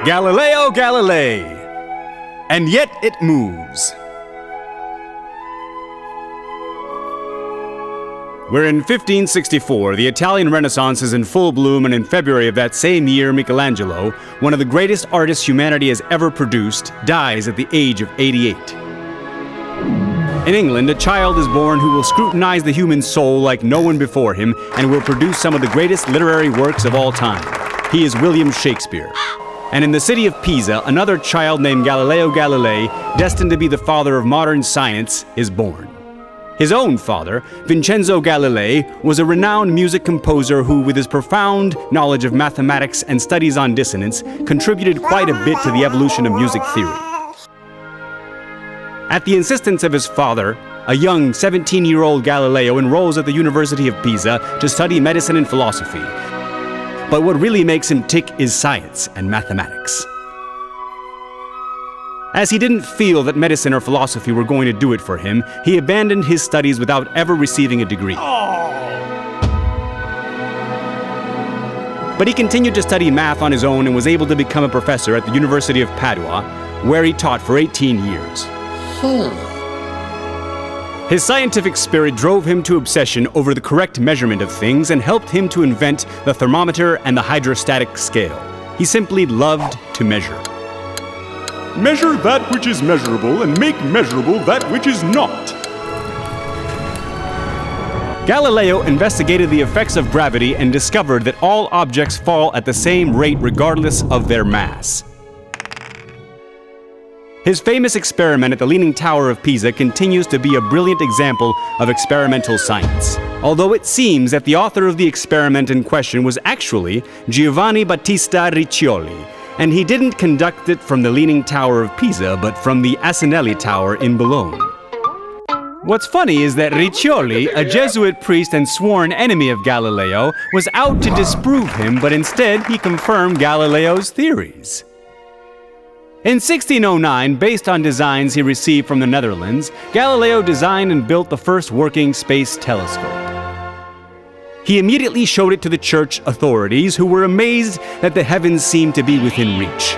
Galileo Galilei. And yet it moves. We're in 1564. The Italian Renaissance is in full bloom, and in February of that same year, Michelangelo, one of the greatest artists humanity has ever produced, dies at the age of 88. In England, a child is born who will scrutinize the human soul like no one before him and will produce some of the greatest literary works of all time. He is William Shakespeare. And in the city of Pisa, another child named Galileo Galilei, destined to be the father of modern science, is born. His own father, Vincenzo Galilei, was a renowned music composer who, with his profound knowledge of mathematics and studies on dissonance, contributed quite a bit to the evolution of music theory. At the insistence of his father, a young 17-year-old Galileo enrolls at the University of Pisa to study medicine and philosophy. But what really makes him tick is science and mathematics. As he didn't feel that medicine or philosophy were going to do it for him, he abandoned his studies without ever receiving a degree. But he continued to study math on his own and was able to become a professor at the University of Padua, where he taught for 18 years. His scientific spirit drove him to obsession over the correct measurement of things and helped him to invent the thermometer and the hydrostatic scale. He simply loved to measure. Measure that which is measurable and make measurable that which is not. Galileo investigated the effects of gravity and discovered that all objects fall at the same rate regardless of their mass. His famous experiment at the Leaning Tower of Pisa continues to be a brilliant example of experimental science. Although it seems that the author of the experiment in question was actually Giovanni Battista Riccioli, and he didn't conduct it from the Leaning Tower of Pisa, but from the Asinelli Tower in Bologna. What's funny is that Riccioli, a Jesuit priest and sworn enemy of Galileo, was out to disprove him, but instead he confirmed Galileo's theories. In 1609, based on designs he received from the Netherlands, Galileo designed and built the first working space telescope. He immediately showed it to the church authorities, who were amazed that the heavens seemed to be within reach.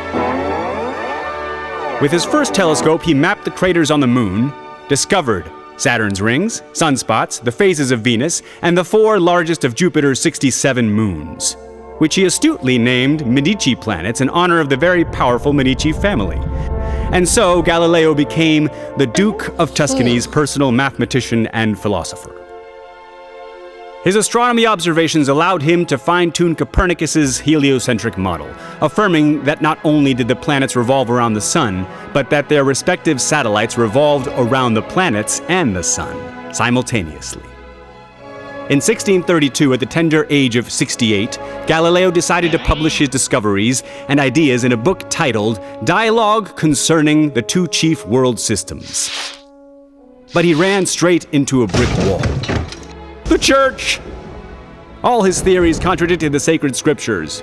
With his first telescope, he mapped the craters on the moon, discovered Saturn's rings, sunspots, the phases of Venus, and the 4 largest of Jupiter's 67 moons, which he astutely named Medici planets in honor of the very powerful Medici family. And so Galileo became the Duke of Tuscany's personal mathematician and philosopher. His astronomy observations allowed him to fine-tune Copernicus's heliocentric model, affirming that not only did the planets revolve around the sun, but that their respective satellites revolved around the planets and the sun simultaneously. In 1632, at the tender age of 68, Galileo decided to publish his discoveries and ideas in a book titled Dialogue Concerning the Two Chief World Systems. But he ran straight into a brick wall. The church! All his theories contradicted the sacred scriptures.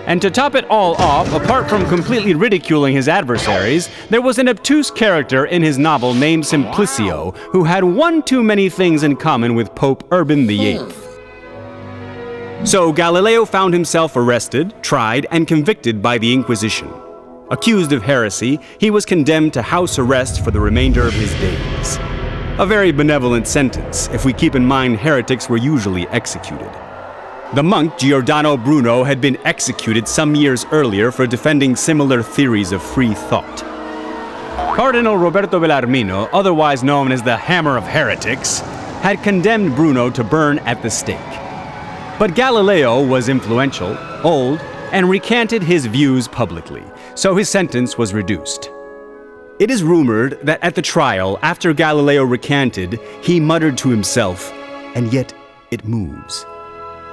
And to top it all off, apart from completely ridiculing his adversaries, there was an obtuse character in his novel named Simplicio, who had one too many things in common with Pope Urban VIII. So Galileo found himself arrested, tried, and convicted by the Inquisition. Accused of heresy, he was condemned to house arrest for the remainder of his days. A very benevolent sentence, if we keep in mind heretics were usually executed. The monk Giordano Bruno had been executed some years earlier for defending similar theories of free thought. Cardinal Roberto Bellarmino, otherwise known as the Hammer of Heretics, had condemned Bruno to burn at the stake. But Galileo was influential, old, and recanted his views publicly, so his sentence was reduced. It is rumored that at the trial, after Galileo recanted, he muttered to himself, "And yet it moves."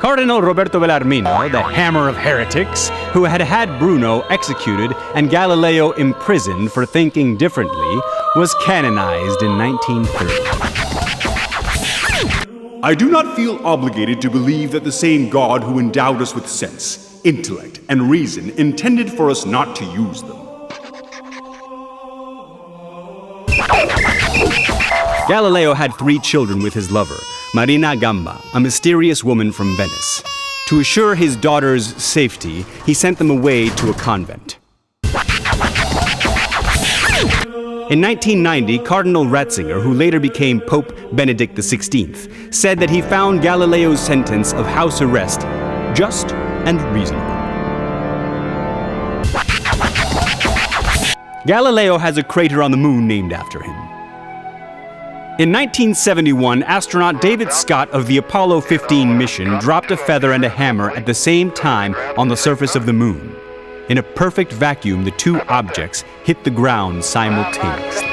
Cardinal Roberto Bellarmino, the Hammer of Heretics, who had had Bruno executed and Galileo imprisoned for thinking differently, was canonized in 1930. I do not feel obligated to believe that the same God who endowed us with sense, intellect, and reason intended for us not to use them. Galileo had 3 children with his lover, Marina Gamba, a mysterious woman from Venice. To assure his daughter's safety, he sent them away to a convent. In 1990, Cardinal Ratzinger, who later became Pope Benedict XVI, said that he found Galileo's sentence of house arrest just and reasonable. Galileo has a crater on the moon named after him. In 1971, astronaut David Scott of the Apollo 15 mission dropped a feather and a hammer at the same time on the surface of the moon. In a perfect vacuum, the two objects hit the ground simultaneously.